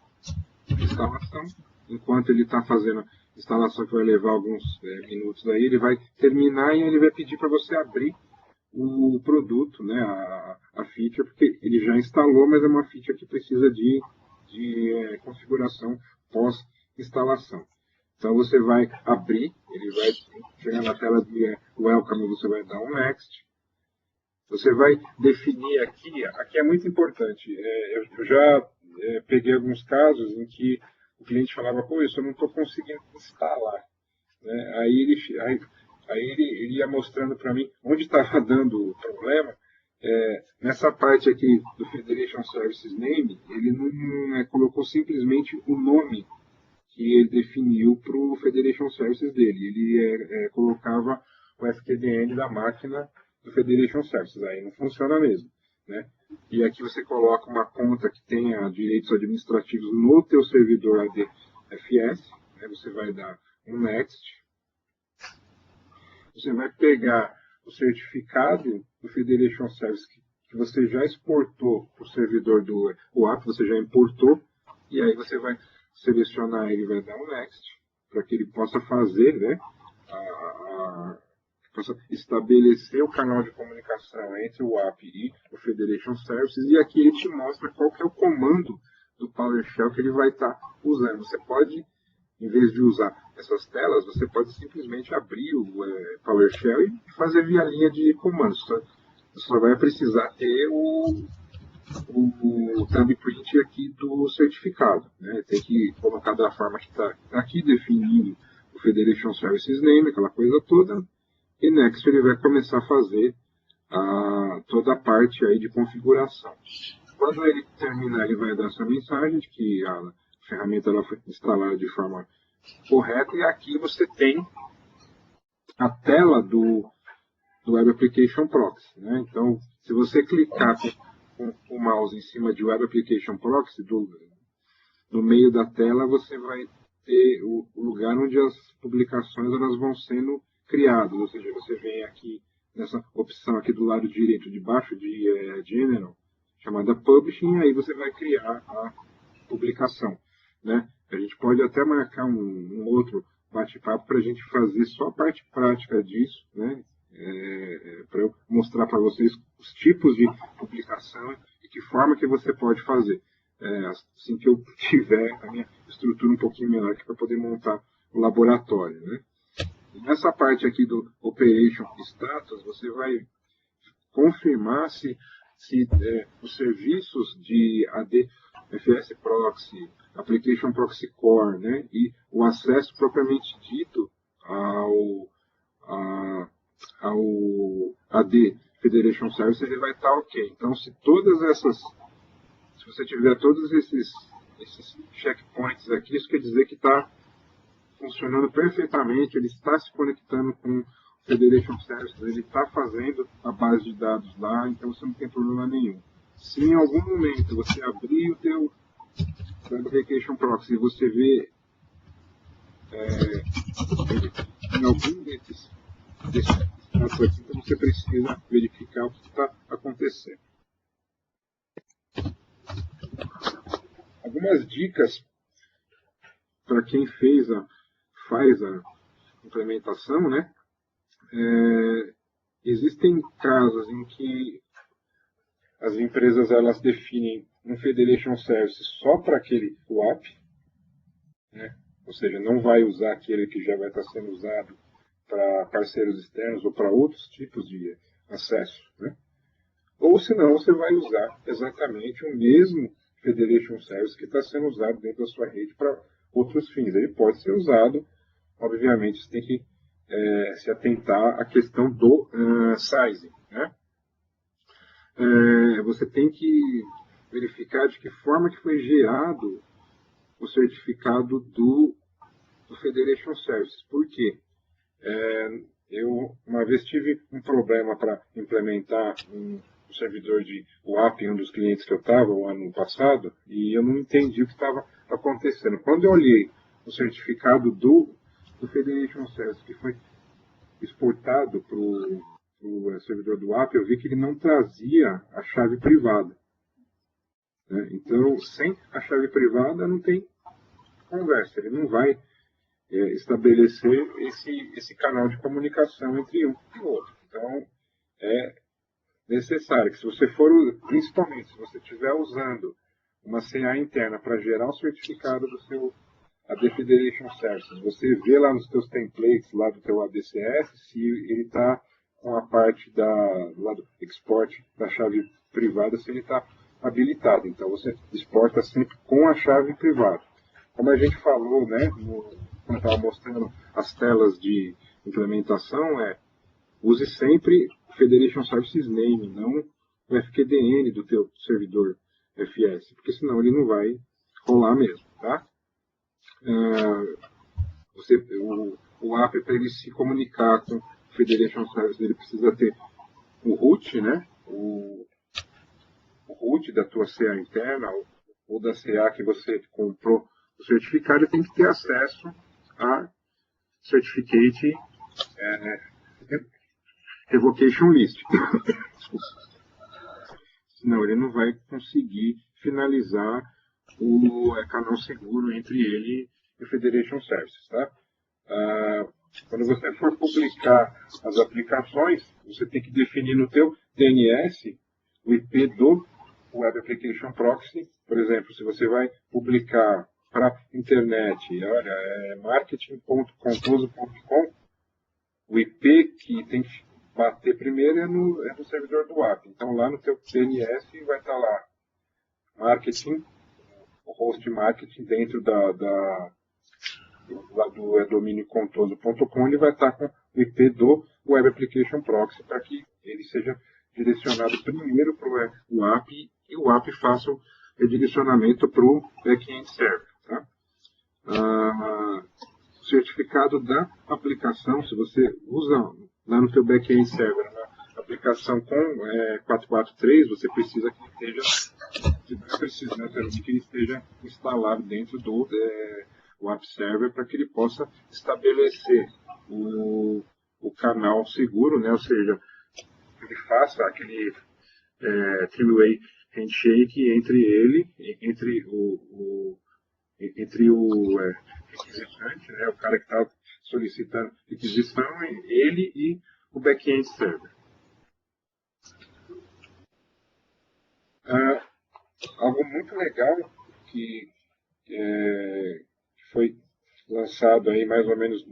A: a instalação. Enquanto ele está fazendo a instalação, que vai levar alguns minutos aí, ele vai terminar e ele vai pedir para você abrir o produto, né, a feature, porque ele já instalou, mas é uma feature que precisa de configuração pós-instalação. Então você vai abrir, ele vai chegar na tela de Welcome, você vai dar um Next. Você vai definir aqui é muito importante. Eu já peguei alguns casos em que o cliente falava, pô, isso eu não estou conseguindo instalar. Né? Aí ele ia mostrando para mim onde estava dando o problema. Nessa parte aqui do Federation Services Name, ele não colocou simplesmente o nome que ele definiu para o Federation Services dele. Ele colocava o FQDN da máquina do Federation Services. Aí não funciona mesmo. Né? E aqui você coloca uma conta que tenha direitos administrativos no teu servidor ADFS. Né? Você vai dar um Next. Você vai pegar o certificado do Federation Service que você já exportou para o servidor do WAP, você já importou, e aí você vai selecionar ele, vai dar um Next, para que ele possa fazer, né, possa estabelecer o canal de comunicação entre o WAP e o Federation Services, e aqui ele te mostra qual que é o comando do PowerShell que ele vai estar usando. Você pode, em vez de usar essas telas, você pode simplesmente abrir o PowerShell e fazer via linha de comandos. Você só vai precisar ter o thumbprint aqui do certificado. Né? Tem que colocar da forma que está aqui, definindo o Federation Services Name, aquela coisa toda. E Next ele vai começar a fazer toda a parte aí de configuração. Quando ele terminar, ele vai dar essa mensagem de que a ferramenta ela foi instalada de forma correta. E aqui você tem a tela do Web Application Proxy. Né? Então, se você clicar com o mouse em cima de Web Application Proxy, no meio da tela você vai ter o lugar onde as publicações elas vão sendo criadas. Ou seja, você vem aqui nessa opção aqui do lado direito, debaixo de General, chamada Publishing, aí você vai criar a publicação. Né? A gente pode até marcar um outro bate-papo para a gente fazer só a parte prática disso, né? para eu mostrar para vocês os tipos de publicação e que forma que você pode fazer. Assim que eu tiver a minha estrutura um pouquinho melhor para poder montar o laboratório, né? E nessa parte aqui do Operation Status, você vai confirmar se os serviços de ADFS Proxy, Application Proxy Core, né, e o acesso propriamente dito ao AD Federation Service, ele vai estar ok. Então, se você tiver todos esses checkpoints aqui, isso quer dizer que está funcionando perfeitamente, ele está se conectando com o Federation Service, ele está fazendo a base de dados lá, então você não tem problema nenhum. Se em algum momento você abrir o teu Application Proxy e você vê em algum desses status aqui, então você precisa verificar o que está acontecendo. Algumas dicas para quem faz a implementação, né? Existem casos em que as empresas elas definem um Federation Service só para aquele WAP, né? Ou seja, não vai usar aquele que já vai estar sendo usado para parceiros externos ou para outros tipos de acesso, né? Ou senão você vai usar exatamente o mesmo Federation Service que está sendo usado dentro da sua rede para outros fins. Ele pode ser usado, obviamente, você tem que se atentar à questão do sizing, né? Você tem que verificar de que forma que foi gerado o certificado do Federation Service. Por quê? Eu uma vez tive um problema para implementar um servidor de WAP em um dos clientes que eu estava o ano passado e eu não entendi o que estava acontecendo. Quando eu olhei o certificado do Federation Service que foi exportado para o servidor do WAP, eu vi que ele não trazia a chave privada, né? Então, sem a chave privada não tem conversa, ele não vai estabelecer esse canal de comunicação entre um e o outro. Então, é necessário que se você for, principalmente se você estiver usando uma CA interna para gerar o certificado do seu AD Federation Services, você vê lá nos seus templates, lá do teu ADCS, se ele está com a parte lá do export da chave privada, se ele está habilitado. Então, você exporta sempre com a chave privada. Como a gente falou, né, quando estava mostrando as telas de implementação, use sempre o Federation Services Name, não o FQDN do teu servidor FS, porque senão ele não vai rolar mesmo, tá? O app, para ele se comunicar com o Federation Services, ele precisa ter o root, né? O root da tua CA interna ou da CA que você comprou o certificado, tem que ter acesso a Certificate Revocation List. Senão ele não vai conseguir finalizar o canal seguro entre ele e o Federation Services, tá? Quando você for publicar as aplicações, você tem que definir no teu DNS o IP do Web Application Proxy. Por exemplo, se você vai publicar para internet, olha, marketing.contoso.com, o IP que tem que bater primeiro é no servidor do app. Então lá no teu DNS vai estar lá marketing, o host marketing dentro do domínio contoso.com, ele vai estar com o IP do Web Application Proxy para que ele seja direcionado primeiro para o app e o app faça o redirecionamento para o back-end server. Tá? O certificado da aplicação, se você usa lá no seu back-end server, na aplicação com 443, você precisa que ele esteja instalado dentro do App Server para que ele possa estabelecer o canal seguro, né? Ou seja, que ele faça aquele three-way handshake entre o requisitante, né? O cara que está solicitando requisição, ele e o back-end server. Algo muito legal que foi lançado aí mais ou menos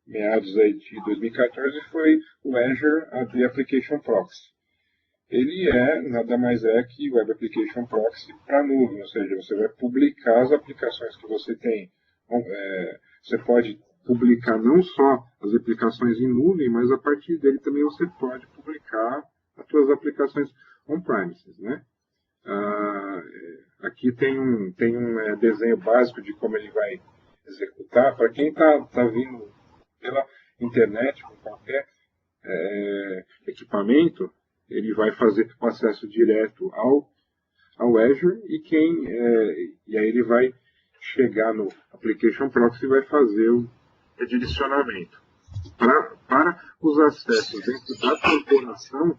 A: meados aí de 2014 foi o Azure AD Application Proxy. Ele nada mais é que o Web Application Proxy para nuvem, ou seja, você vai publicar as aplicações que você tem. Você pode publicar não só as aplicações em nuvem, mas a partir dele também você pode publicar as suas aplicações on-premises, né? Aqui tem um desenho básico de como ele vai executar. Para quem está vindo pela internet com qualquer equipamento, ele vai fazer o acesso direto ao Azure e aí ele vai chegar no Application Proxy e vai fazer o redirecionamento. Para os acessos dentro da corporação,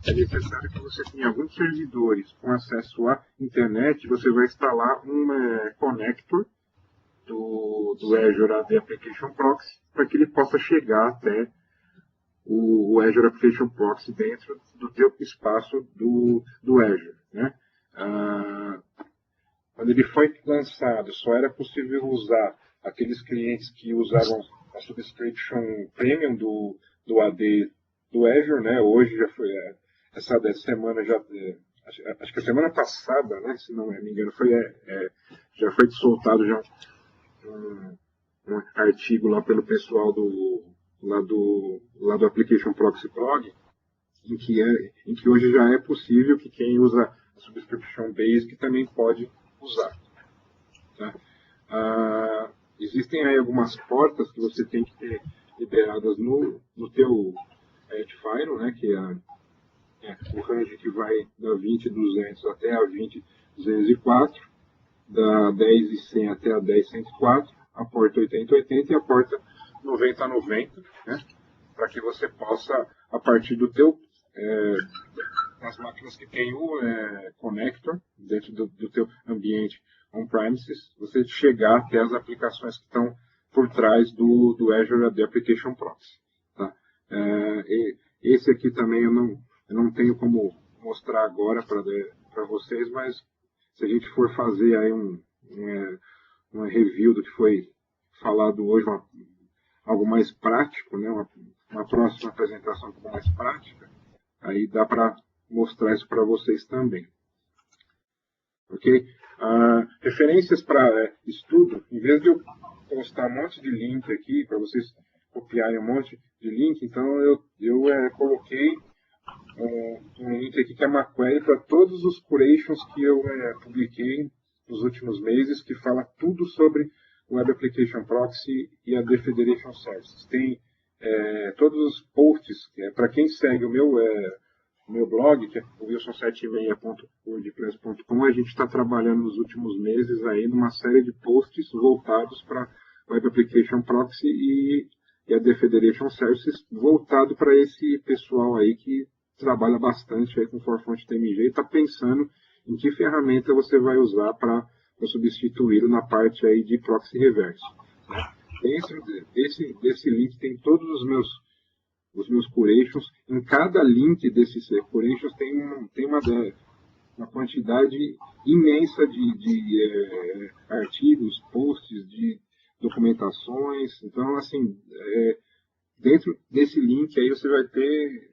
A: é necessário que você tenha alguns servidores com acesso à internet. Você vai instalar um connector do Azure AD Application Proxy para que ele possa chegar até o Azure Application Proxy dentro do teu espaço do Azure, né? Quando ele foi lançado, só era possível usar aqueles clientes que usavam a subscription premium do AD do Azure, né? Hoje já foi essa semana acho que a semana passada, né? Se não me engano, já foi soltado já um artigo lá pelo pessoal lá do Application Proxy Blog, em que hoje já é possível que quem usa a Subscription Basic também pode usar. Tá? Existem aí algumas portas que você tem que ter liberadas no teu Edfire, né, que o range que vai da 20.200 até a 20.204, da 10.100 até a 10.104, a porta 80.80 e a porta 90.90, né, para que você possa, a partir do teu as máquinas que tem o connector dentro do teu ambiente on-premises, você chegar até as aplicações que estão por trás do Azure AD Application Proxy. Tá? Esse aqui também eu não tenho como mostrar agora para vocês, mas se a gente for fazer aí uma review do que foi falado hoje, algo mais prático, né, uma próxima apresentação mais prática, aí dá para mostrar isso para vocês também. Ok? Referências para estudo, em vez de eu postar um monte de link aqui, para vocês copiarem um monte de link, então eu coloquei um link aqui que é uma query para todos os curations que eu publiquei nos últimos meses, que fala tudo sobre o Web Application Proxy e a Federation Services. Tem todos os posts, para quem segue o meu blog, que é o wilson76.wordpress.com, a gente está trabalhando nos últimos meses aí numa série de posts voltados para Web Application Proxy e a Federation Services, voltado para esse pessoal aí que trabalha bastante aí com Forefront TMG e está pensando em que ferramenta você vai usar para substituí-lo na parte aí de proxy reverso. Dentro desse link tem todos os meus curations. Em cada link desses curations tem uma quantidade imensa de artigos, posts, de documentações. Então, assim, dentro desse link aí você vai ter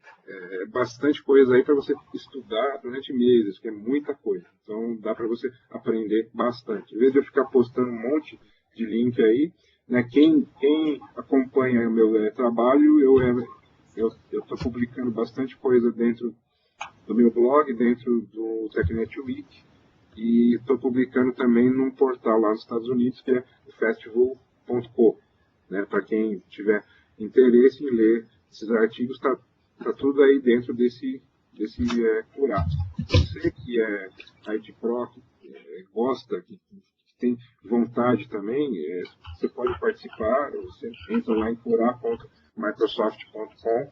A: bastante coisa aí para você estudar durante meses, que é muita coisa. Então, dá para você aprender bastante. Em vez de eu ficar postando um monte de link aí, né, quem acompanha o meu trabalho, eu estou publicando bastante coisa dentro do meu blog, dentro do TechNet Week, e estou publicando também num portal lá nos Estados Unidos, que é o festival.co. Né, para quem tiver interesse em ler esses artigos, está tudo aí dentro desse curato. Você que é IT Pro, que gosta, que tem vontade também, você pode participar, você entra lá em curar.microsoft.com,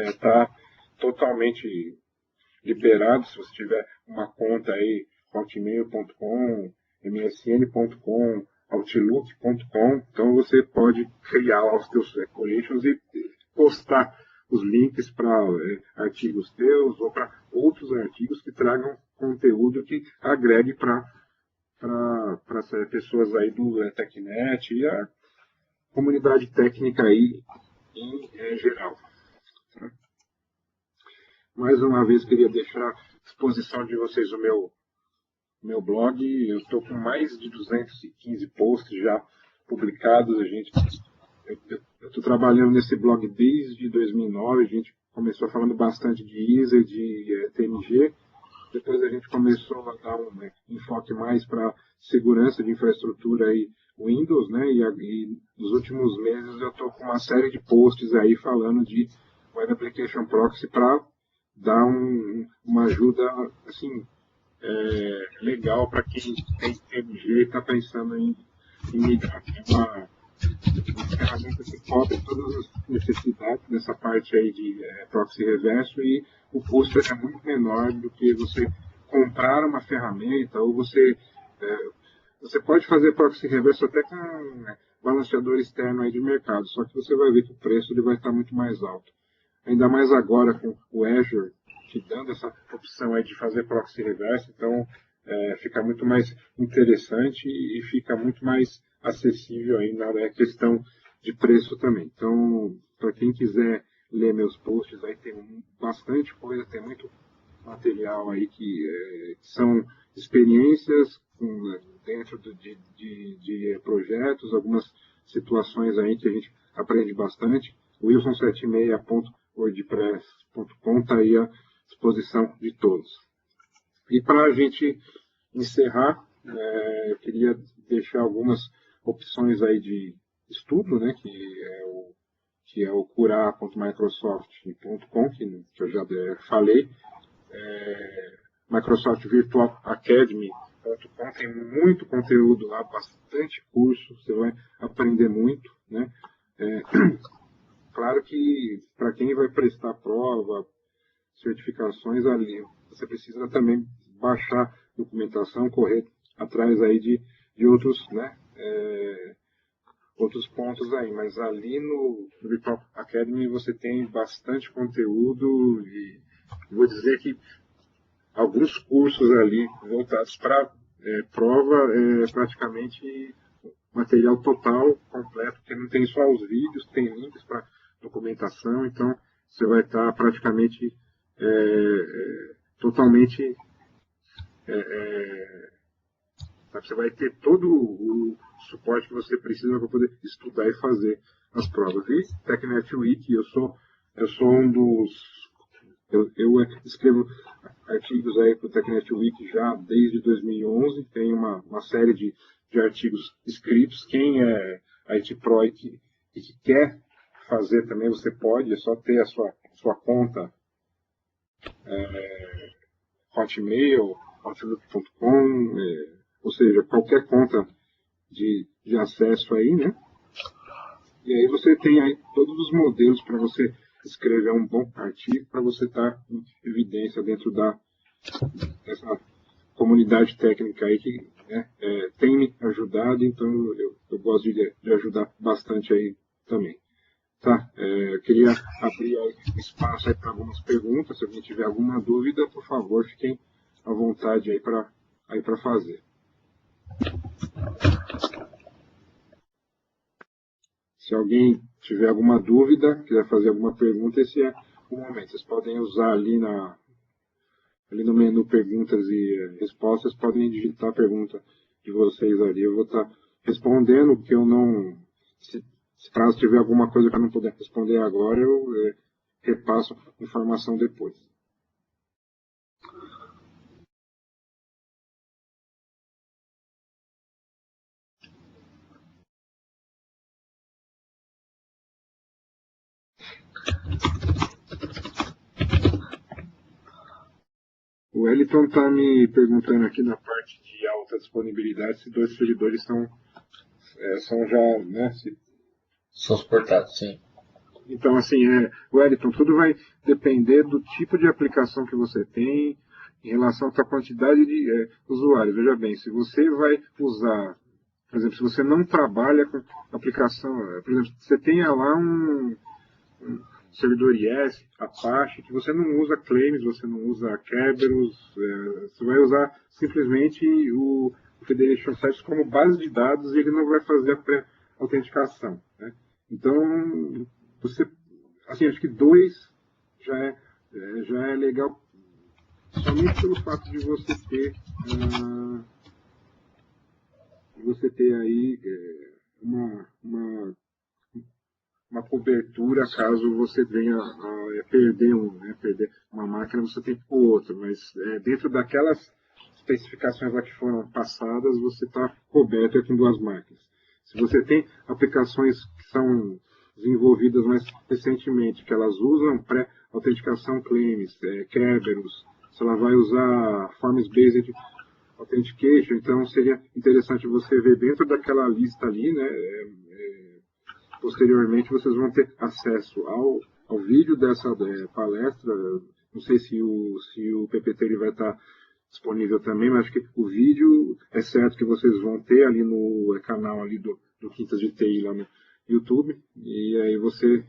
A: está totalmente liberado. Se você tiver uma conta aí, hotmail.com, msn.com, outlook.com, então você pode criar lá os seus collections e postar os links para artigos teus ou para outros artigos que tragam conteúdo que agregue para pessoas aí do TechNet e a comunidade técnica aí em geral. Mais uma vez, queria deixar à disposição de vocês o meu blog. Eu estou com mais de 215 posts já publicados. Eu estou trabalhando nesse blog desde 2009. A gente começou falando bastante de ISA, de TNG. Depois a gente começou a dar um enfoque mais para segurança de infraestrutura aí Windows, né? E nos últimos meses eu estou com uma série de posts aí falando de Web Application Proxy para dar uma ajuda assim legal para quem tem TNG e está pensando em migrar. É uma ferramenta que cobre todas as necessidades nessa parte aí de proxy reverso e o custo é muito menor do que você comprar uma ferramenta ou você pode fazer proxy reverso até com balanceador externo aí de mercado, só que você vai ver que o preço ele vai estar muito mais alto. Ainda mais agora com o Azure te dando essa opção aí de fazer proxy reverso, então fica muito mais interessante e fica muito mais acessível aí na questão de preço também. Então, para quem quiser ler meus posts, aí tem bastante coisa, tem muito material aí que são experiências dentro de projetos, algumas situações aí que a gente aprende bastante. Wilson76.wordpress.com está aí à disposição de todos. E para a gente encerrar, eu queria deixar algumas opções aí de estudo, né, que é o curar.microsoft.com, que eu já falei. Microsoft Virtual Academy.com tem muito conteúdo lá, bastante curso, você vai aprender muito, né? Claro que para quem vai prestar prova, certificações ali, você precisa também baixar documentação, correr atrás aí de outros, né, outros pontos aí, mas ali no Virtual Academy você tem bastante conteúdo e vou dizer que alguns cursos ali voltados para prova praticamente material total, completo, porque não tem só os vídeos, tem links para documentação, então você vai estar praticamente totalmente você vai ter todo o suporte que você precisa para poder estudar e fazer as provas. E TechNet Week, eu sou um dos... Eu escrevo artigos aí para o TechNet Week já desde 2011, tem uma série de artigos escritos. Quem é IT Pro e que quer fazer também, você pode, é só ter a sua conta Hotmail, Outlook.com, ou seja, qualquer conta de acesso aí, né? E aí você tem aí todos os modelos para você escrever um bom artigo, para você estar em evidência dentro dessa comunidade técnica aí que tem me ajudado, então eu gosto de ajudar bastante aí também. Tá? Eu queria abrir espaço aí para algumas perguntas. Se alguém tiver alguma dúvida, por favor, fiquem à vontade aí para fazer. Se alguém tiver alguma dúvida, quiser fazer alguma pergunta, esse é o momento. Vocês podem usar ali no menu perguntas e respostas, podem digitar a pergunta de vocês ali. Eu vou estar respondendo, porque eu não... Se caso tiver alguma coisa que eu não puder responder agora, eu repasso informação depois. O Wellington está me perguntando aqui na parte de alta disponibilidade se 2 servidores são já, né?
C: São suportados, sim.
A: Então, assim, Wellington, tudo vai depender do tipo de aplicação que você tem em relação à sua quantidade de usuários. Veja bem, se você vai usar, por exemplo, se você não trabalha com aplicação, por exemplo, você tenha lá um servidor IS, Apache, que você não usa claims, você não usa Kerberos, você vai usar simplesmente o Federation Service como base de dados e ele não vai fazer a pré-autenticação, né? Então, você, assim, acho que 2 já é legal somente pelo fato de você ter aí uma cobertura caso você venha a perder uma máquina, você tem o outro, mas dentro daquelas especificações lá que foram passadas, você está coberto com 2 máquinas. Se você tem aplicações que são desenvolvidas mais recentemente, que elas usam pré-autenticação claims, Kerberos, se ela vai usar Forms-Based Authentication, então seria interessante você ver dentro daquela lista ali, né? Posteriormente vocês vão ter acesso ao vídeo dessa palestra. Não sei se o PPT ele vai estar disponível também, mas acho que o vídeo é certo que vocês vão ter ali no canal ali do Quintas de TI lá no YouTube, e aí você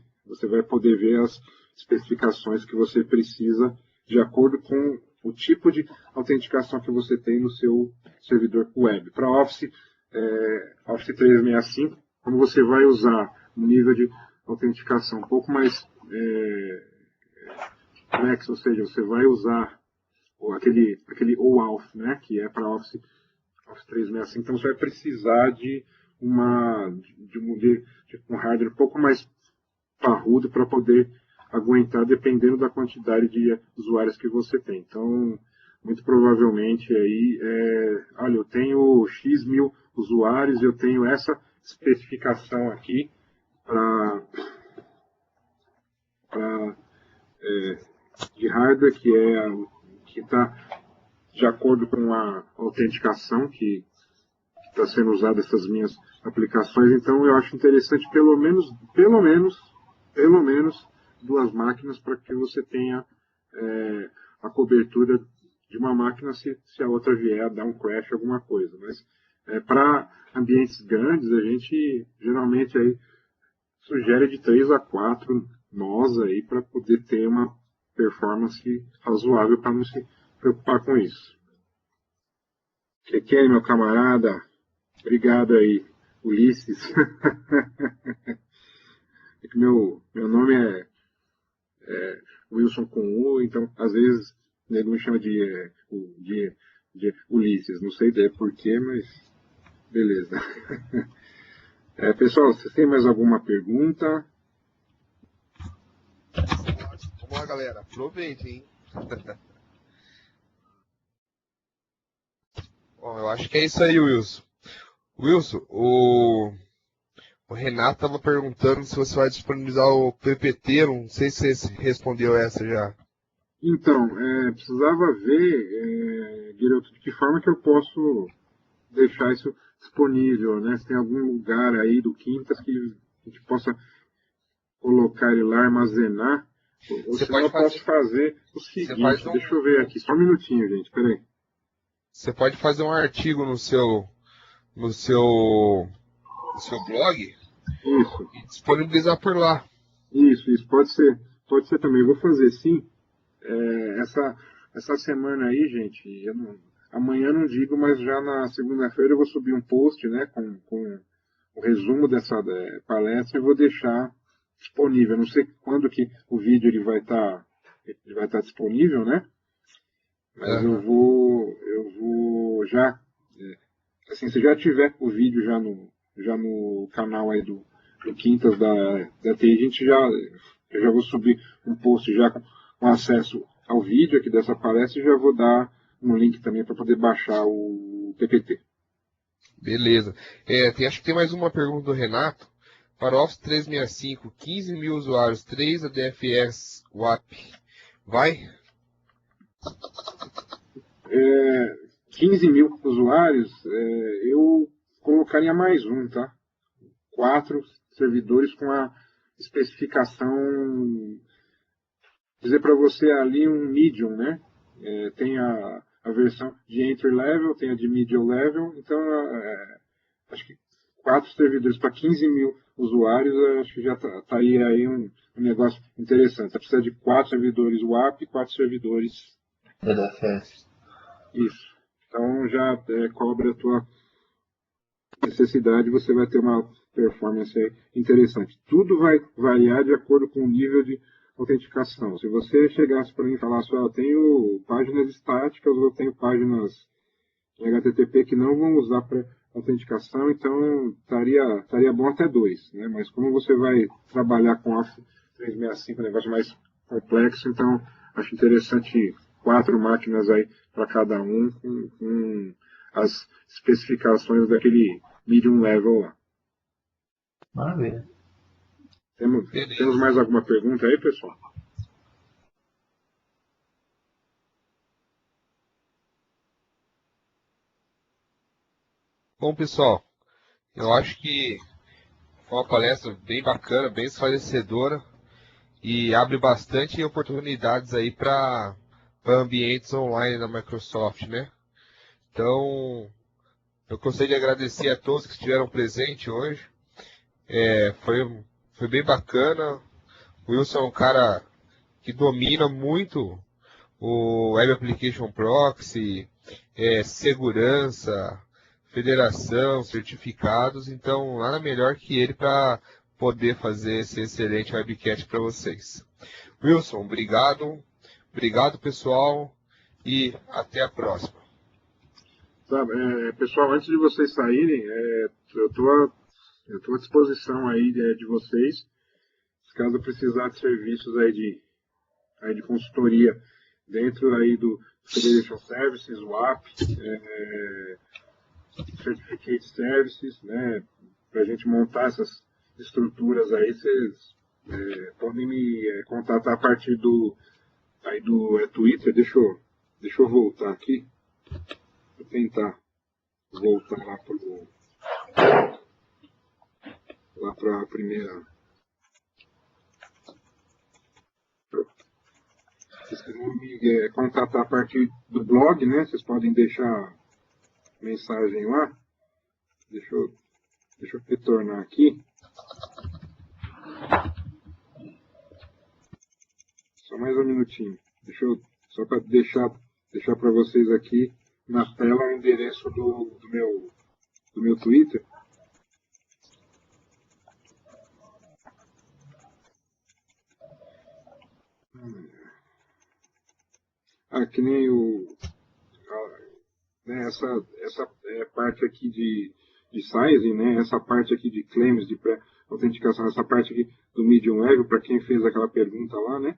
A: vai poder ver as especificações que você precisa de acordo com o tipo de autenticação que você tem no seu servidor web. Para Office 365, quando você vai usar um nível de autenticação um pouco mais complexo, ou seja, você vai usar aquele OAuth, né, que é para Office 365, então você vai precisar de um hardware um pouco mais parrudo para poder aguentar, dependendo da quantidade de usuários que você tem. Então, muito provavelmente aí, olha, eu tenho X mil usuários, eu tenho essa especificação aqui de hardware que está de acordo com a autenticação que está sendo usada essas minhas aplicações. Então, eu acho interessante pelo menos 2 máquinas para que você tenha a cobertura de uma máquina se a outra vier a dar um crash, alguma coisa. Mas para ambientes grandes, a gente geralmente aí sugere de 3 a 4 nós aí para poder ter uma performance razoável para não se preocupar com isso. Que meu camarada? Obrigado aí, Ulisses. Meu nome é Wilson com U, então às vezes ele me chama de Ulisses. Não sei porquê, mas beleza. Pessoal, vocês têm mais alguma pergunta?
B: Vamos lá, galera. Aproveitem, hein? Bom, eu acho que é isso aí, Wilson. Wilson, o Renato estava perguntando se você vai disponibilizar o PPT, não sei se você respondeu essa já.
A: Então, precisava ver, Guilherme, de que forma que eu posso deixar isso disponível, né? Se tem algum lugar aí do Quintas que a gente possa colocar ele lá, armazenar. Ou senão eu posso fazer o seguinte, deixa eu ver aqui, só um minutinho, gente, peraí.
B: Você pode fazer um artigo no seu blog
A: Isso.
B: e disponibilizar por lá.
A: Isso, pode ser também. Eu vou fazer sim. Essa semana aí, gente, amanhã não digo, mas já na segunda-feira eu vou subir um post, né, com o resumo dessa palestra e vou deixar disponível. Não sei quando que o vídeo ele vai estar disponível, né? Mas eu vou já, assim, se já tiver o vídeo já no canal aí do Quintas da TI, eu já vou subir um post já com acesso ao vídeo aqui dessa palestra e já vou dar um link também para poder baixar o PPT.
B: Beleza. Acho que tem mais uma pergunta do Renato. Para Office 365, 15 mil usuários, 3 ADFS WAP, vai?
A: 15 mil usuários, eu colocaria mais um, tá? 4 servidores com a especificação, dizer para você ali um medium, né? Tem a versão de entry level, tem a de medium level, então acho que 4 servidores para 15 mil usuários, eu acho que já estaria aí um negócio interessante. Você precisa de 4 servidores WAP e 4 servidores
C: DDFS.
A: isso. Então já cobre a tua necessidade, você vai ter uma performance interessante. Tudo vai variar de acordo com o nível de autenticação. Se você chegasse para mim e falasse, eu tenho páginas estáticas ou eu tenho páginas em HTTP que não vão usar para autenticação, então estaria bom até 2, né? Mas como você vai trabalhar com Office 365, um negócio mais complexo, então acho interessante 4 máquinas aí para cada um com as especificações daquele medium level lá.
C: Maravilha.
A: Temos mais alguma pergunta aí, pessoal?
B: Bom, pessoal, eu acho que foi uma palestra bem bacana, bem esclarecedora e abre bastante oportunidades aí para ambientes online da Microsoft, né? Então, eu gostaria de agradecer a todos que estiveram presentes hoje. Foi bem bacana. O Wilson é um cara que domina muito o Web Application Proxy, segurança, federação, certificados. Então, nada melhor que ele para poder fazer esse excelente webcast para vocês. Wilson, obrigado. Obrigado, pessoal. E até a próxima.
A: Pessoal, antes de vocês saírem, eu estou à disposição aí de vocês, caso precisar de serviços aí de consultoria dentro aí do Federation Services, WAP, Certificate Services, né, para a gente montar essas estruturas aí, vocês podem me contatar a partir do Twitter. Deixa eu voltar aqui. Vou tentar voltar lá para a primeira. Vocês vão me contatar a partir do blog, né? Vocês podem deixar mensagem lá. Deixa eu retornar aqui. Só mais um minutinho. Só para deixar para vocês aqui na tela o endereço do meu Twitter. Que nem né, essa parte aqui de sizing, né, essa parte aqui de claims, de pré-autenticação, essa parte aqui do medium level, para quem fez aquela pergunta lá, né,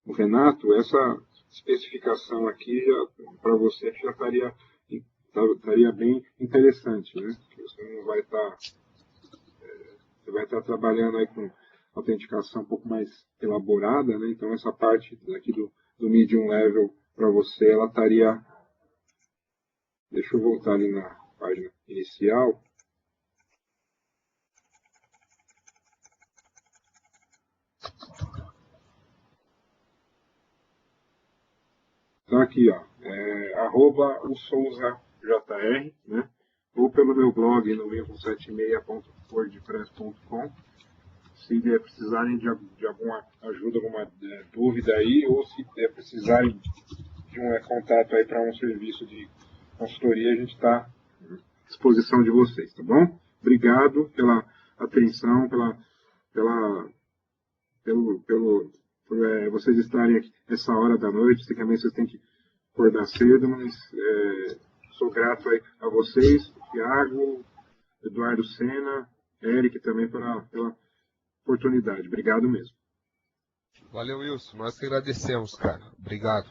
A: o Renato, essa especificação aqui para você já estaria bem interessante, né? Você não vai estar você vai estar trabalhando aí com autenticação um pouco mais elaborada, né? Então essa parte aqui do medium level para você, ela estaria. Deixa eu voltar ali na página inicial. Então aqui, ó, @o_souza_jr, né? Ou pelo meu blog no windows76.wordpress.com. Se precisarem de alguma ajuda, alguma dúvida aí, ou se precisarem de um contato aí para um serviço de consultoria, a gente está à disposição de vocês, tá bom? Obrigado pela atenção, por vocês estarem aqui nessa hora da noite. Sei que também vocês têm que acordar cedo, mas sou grato aí a vocês, Thiago, Eduardo Sena, Eric também pela oportunidade. Obrigado mesmo.
B: Valeu, Wilson. Nós que agradecemos, cara. Obrigado.